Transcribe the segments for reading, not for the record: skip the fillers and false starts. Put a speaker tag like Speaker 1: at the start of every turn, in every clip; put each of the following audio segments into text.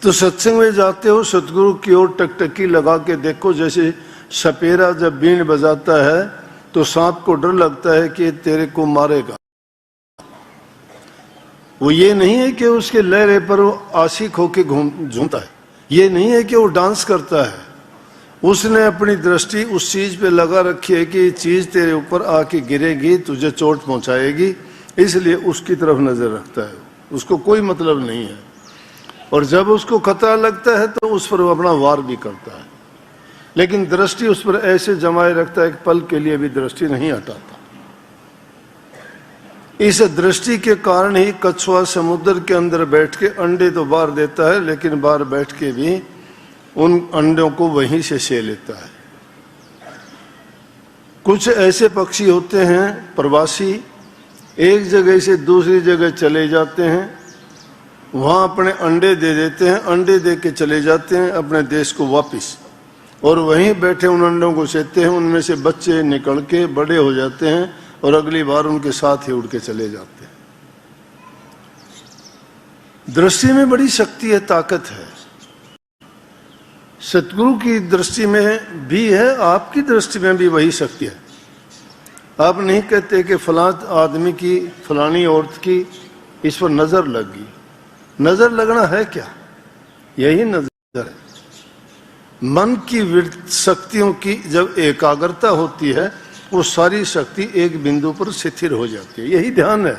Speaker 1: तो सत्संग में जाते हो, सतगुरु की ओर टकटकी लगा के देखो। जैसे सपेरा जब बीन बजाता है तो सांप को डर लगता है कि तेरे को मारेगा। वो ये नहीं है कि उसके लहरे पर वो आशिक होके झूमता है, ये नहीं है कि वो डांस करता है। उसने अपनी दृष्टि उस चीज पे लगा रखी है कि ये चीज तेरे ऊपर आके गिरेगी, तुझे चोट पहुंचाएगी, इसलिए उसकी तरफ नजर रखता है। उसको कोई मतलब नहीं है। और जब उसको खतरा लगता है तो उस पर वो अपना वार भी करता है, लेकिन दृष्टि उस पर ऐसे जमाए रखता है कि पल के लिए भी दृष्टि नहीं हटाता। इस दृष्टि के कारण ही कछुआ समुद्र के अंदर बैठ के अंडे तो बाहर देता है, लेकिन बाहर बैठ के भी उन अंडों को वहीं से लेता है। कुछ ऐसे पक्षी होते हैं प्रवासी, एक जगह से दूसरी जगह चले जाते हैं, वहां अपने अंडे दे देते हैं, अंडे दे के चले जाते हैं अपने देश को वापिस, और वहीं बैठे उन अंडों को सेते हैं। उनमें से बच्चे निकल के बड़े हो जाते हैं और अगली बार उनके साथ ही उड़ के चले जाते हैं। दृष्टि में बड़ी शक्ति है, ताकत है। सतगुरु की दृष्टि में भी है, आपकी दृष्टि में भी वही शक्ति है। आप नहीं कहते कि फलां आदमी की, फलानी औरत की इस पर नजर लगी। नजर लगना है क्या? यही नजर है। मन की शक्तियों की जब एकाग्रता होती है, वो सारी शक्ति एक बिंदु पर स्थिर हो जाती है। यही ध्यान है।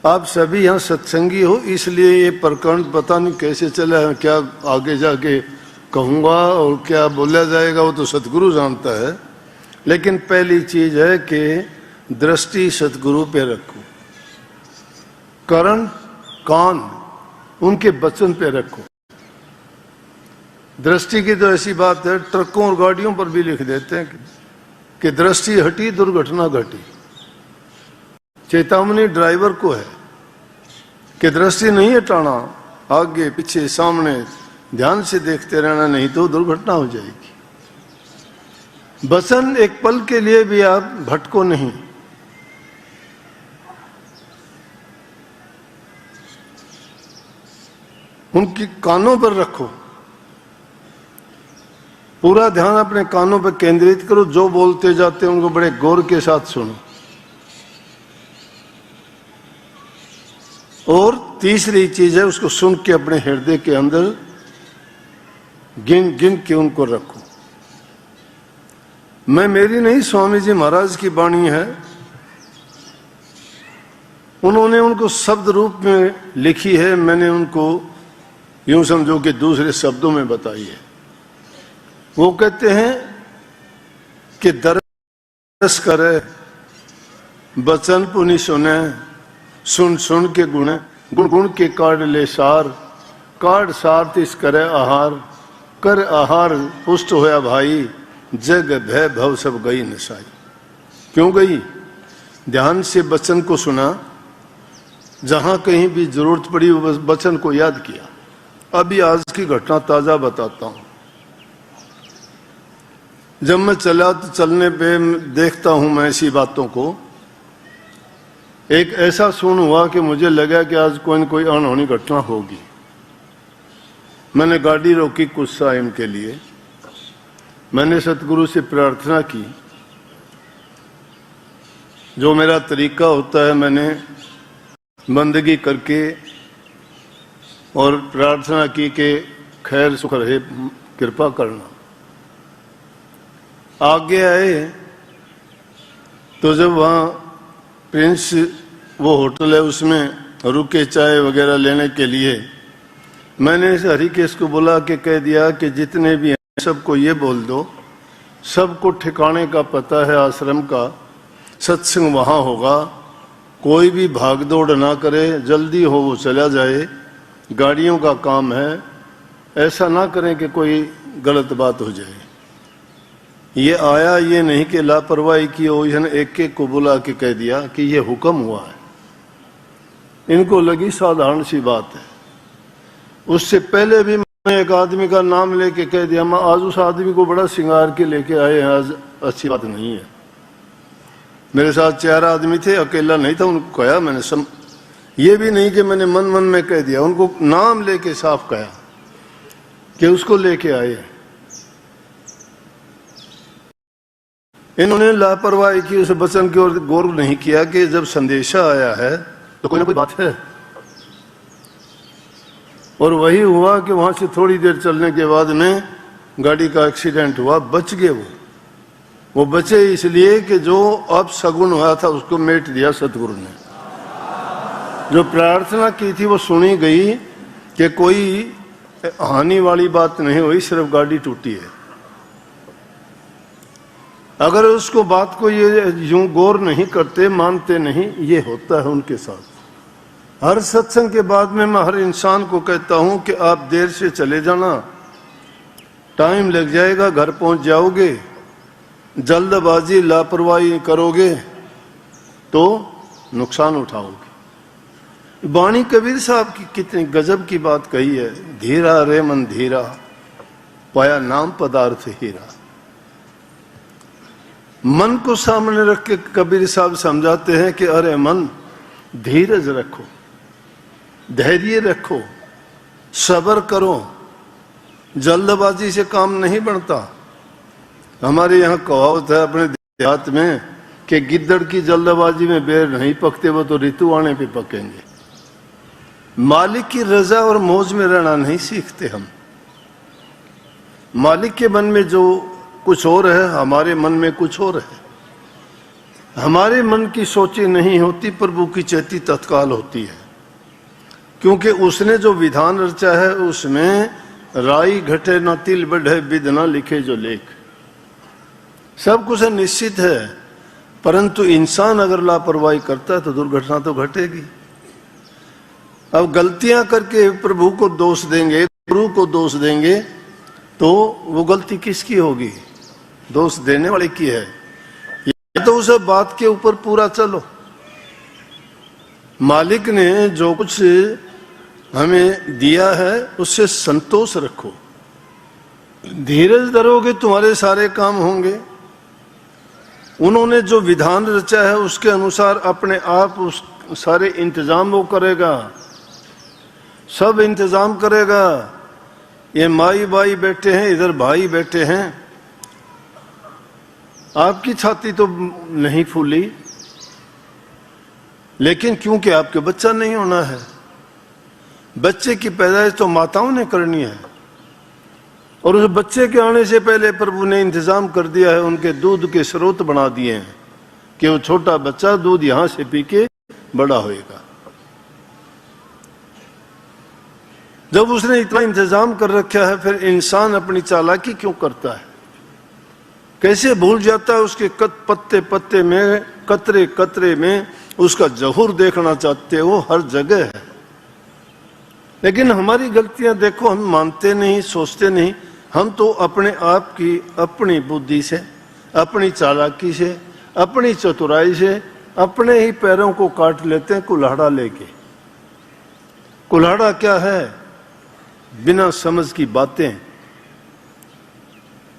Speaker 1: आप सभी यहाँ सत्संगी हो, इसलिए ये प्रकरण पता नहीं कैसे चला है, क्या आगे जाके कहूँगा और क्या बोला जाएगा वो तो सतगुरु जानता है। लेकिन पहली चीज है कि दृष्टि सतगुरु पे रखो, करण कान उनके वचन पे रखो। दृष्टि की तो ऐसी बात है, ट्रकों और गाड़ियों पर भी लिख देते हैं कि दृष्टि हटी दुर्घटना घटी। चेतावनी ड्राइवर को है कि दृष्टि नहीं हटाना, आगे पीछे सामने ध्यान से देखते रहना, नहीं तो दुर्घटना हो जाएगी। वचन एक पल के लिए भी आप भटको नहीं। उनकी कानों पर रखो, पूरा ध्यान अपने कानों पर केंद्रित करो। जो बोलते जाते हैं उनको बड़े गौर के साथ सुनो। और तीसरी चीज है, उसको सुन के अपने हृदय के अंदर गिन गिन के उनको रखो। मैं मेरी नहीं, स्वामी जी महाराज की वाणी है। उन्होंने उनको शब्द रूप में लिखी है, मैंने उनको यूं समझो कि दूसरे शब्दों में बताई है। वो कहते हैं कि दरस करे बचन पुनि सुने, सुन सुन के गुण गुण गुण के काढ़ ले सार, काढ़ सार तिस करे आहार, कर आहार पुष्ट होया भाई, जग भय भव सब गई नसाई। क्यों गई? ध्यान से वचन को सुना, जहां कहीं भी जरूरत पड़ी वचन को याद किया। अभी आज की घटना ताजा बताता हूं। जब मैं चला तो चलने पे देखता हूं मैं ऐसी बातों को। एक ऐसा सुन हुआ कि मुझे लगा कि आज कोई न कोई अनहोनी घटना होगी। मैंने गाड़ी रोकी कुछ टाइम के लिए। मैंने सतगुरु से प्रार्थना की, जो मेरा तरीका होता है, मैंने बंदगी करके और प्रार्थना की कि खैर सुख रहे, कृपा करना। आगे आए तो जब वहाँ प्रिंस वो होटल है उसमें रुके चाय वगैरह लेने के लिए, मैंने इस हरिकेश को बोला कि कह दिया कि जितने भी हैं सबको ये बोल दो, सबको ठिकाने का पता है आश्रम का, सत्संग वहाँ होगा, कोई भी भाग दौड़ ना करे, जल्दी हो वो चला जाए, गाड़ियों का काम है, ऐसा ना करें कि कोई गलत बात हो जाए। ये आया, ये नहीं कि लापरवाही की हो, इसने एक एक को बुला के कह दिया कि ये हुक्म हुआ है। इनको लगी साधारण सी बात है। उससे पहले भी मैं एक आदमी का नाम लेके कह दिया, मैं आज उस आदमी को बड़ा श्रृंगार के लेके आए हैं, आज अच्छी बात नहीं है। मेरे साथ 4 आदमी थे, अकेला नहीं था। उनको कहा मैंने ये भी नहीं कि मैंने मन मन में कह दिया, उनको नाम लेके साफ कहा कि उसको लेके आए। इन्होंने लापरवाही की, उस वचन की ओर गौर नहीं किया कि जब संदेशा आया है तो कोई ना कोई बात है। और वही हुआ कि वहां से थोड़ी देर चलने के बाद में गाड़ी का एक्सीडेंट हुआ, बच गए वो बचे इसलिए कि जो अब सगुन हुआ था उसको मेट दिया सतगुरु ने। जो प्रार्थना की थी वो सुनी गई कि कोई हानि वाली बात नहीं हुई, सिर्फ गाड़ी टूटी है। अगर उसको बात को ये यूं गौर नहीं करते, मानते नहीं, ये होता है उनके साथ। हर सत्संग के बाद में मैं हर इंसान को कहता हूं कि आप देर से चले जाना, टाइम लग जाएगा, घर पहुंच जाओगे। जल्दबाजी लापरवाही करोगे तो नुकसान उठाओगे। वाणी कबीर साहब की कितनी गजब की बात कही है, धीरा रे मन धीरा, पाया नाम पदार्थ हीरा। मन को सामने रख के कबीर साहब समझाते हैं कि अरे मन, धीरज रखो, धैर्य रखो, सब्र करो, जल्दबाजी से काम नहीं बढ़ता। हमारे यहाँ कहावत है अपने देहात में कि गिद्दड़ की जल्दबाजी में बेर नहीं पकते, वो तो ऋतु आने पे पकेंगे। मालिक की रजा और मौज में रहना नहीं सीखते हम। मालिक के मन में जो कुछ और है, हमारे मन में कुछ और है। हमारे मन की सोची नहीं होती, प्रभु की चेती तत्काल होती है। क्योंकि उसने जो विधान रचा है उसमें राई घटे न तिल बढ़े, विद न लिखे जो लेख। सब कुछ निश्चित है, परंतु इंसान अगर लापरवाही करता है तो दुर्घटना तो घटेगी। अब गलतियां करके प्रभु को दोष देंगे, गुरु को दोष देंगे, तो वो गलती किसकी होगी? दोष देने वाले की है। या तो उस बात के ऊपर पूरा चलो। मालिक ने जो कुछ हमें दिया है उससे संतोष रखो, धीरज धरोगे तुम्हारे सारे काम होंगे। उन्होंने जो विधान रचा है उसके अनुसार अपने आप उस सारे इंतजाम वो करेगा, सब इंतजाम करेगा। ये माई बाई बैठे हैं, इधर भाई बैठे हैं, आपकी छाती तो नहीं फूली, लेकिन क्योंकि आपके बच्चा नहीं होना है। बच्चे की पैदाइश तो माताओं ने करनी है, और उस बच्चे के आने से पहले प्रभु ने इंतजाम कर दिया है, उनके दूध के स्रोत बना दिए हैं कि वो छोटा बच्चा दूध यहां से पी के बड़ा होएगा। जब उसने इतना इंतजाम कर रखा है, फिर इंसान अपनी चालाकी क्यों करता है? कैसे भूल जाता है? उसके पत्ते पत्ते में, कतरे कतरे में उसका जहूर देखना चाहते हो, हर जगह है। लेकिन हमारी गलतियां देखो, हम मानते नहीं, सोचते नहीं। हम तो अपने आप की अपनी बुद्धि से, अपनी चालाकी से, अपनी चतुराई से अपने ही पैरों को काट लेते हैं कुल्हाड़ा लेके। कुल्हाड़ा क्या है? बिना समझ की बातें।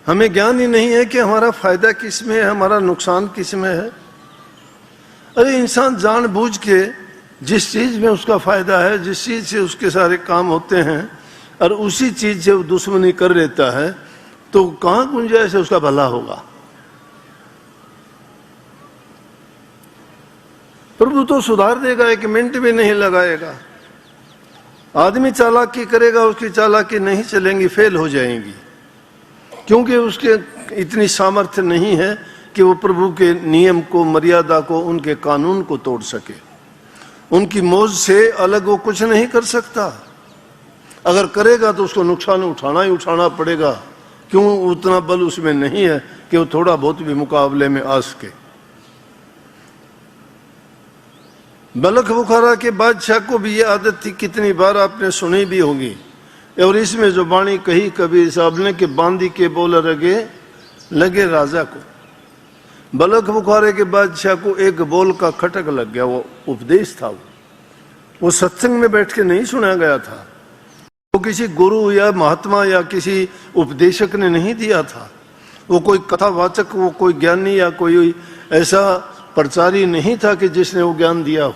Speaker 1: हमें ज्ञान ही नहीं है कि हमारा फायदा किस में है, हमारा नुकसान किस में है। अरे इंसान जानबूझ के जिस चीज में उसका फायदा है, जिस चीज से उसके सारे काम होते हैं, और उसी चीज से वो दुश्मनी कर लेता है, तो कहां गुंजाइश है उसका भला होगा? प्रभु तो सुधार देगा, एक मिनट भी नहीं लगाएगा। आदमी चालाकी करेगा, उसकी चालाकी नहीं चलेंगी, फेल हो जाएंगी, क्योंकि उसके इतनी सामर्थ्य नहीं है कि वो प्रभु के नियम को, मर्यादा को, उनके कानून को तोड़ सके। उनकी मौज से अलग वो कुछ नहीं कर सकता। अगर करेगा तो उसको नुकसान उठाना ही उठाना पड़ेगा। क्यों? उतना बल उसमें नहीं है कि वो थोड़ा बहुत भी मुकाबले में आ सके। बलख बुखारा के बादशाह को भी ये आदत थी, कितनी बार आपने सुनी भी होगी। और इसमें जो वाणी कही कबीर साहब ने कि बांदी के बोल रगे लगे राजा को। बलख बुखारे के बादशाह को एक बोल का खटक लग गया। वो उपदेश था, वो सत्संग में बैठ के नहीं सुना गया था, वो किसी गुरु या महात्मा या किसी उपदेशक ने नहीं दिया था, वो कोई कथावाचक, वो कोई ज्ञानी या कोई ऐसा प्रचारी नहीं था कि जिसने वो ज्ञान दिया हो।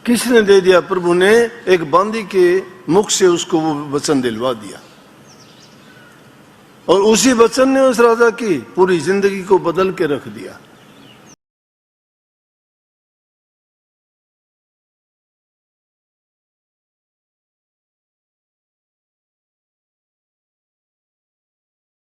Speaker 1: किसने दे दिया? प्रभु ने एक बांदी के मुख से उसको वो वचन दिलवा दिया, और उसी वचन ने उस राजा की पूरी जिंदगी को बदल के रख दिया।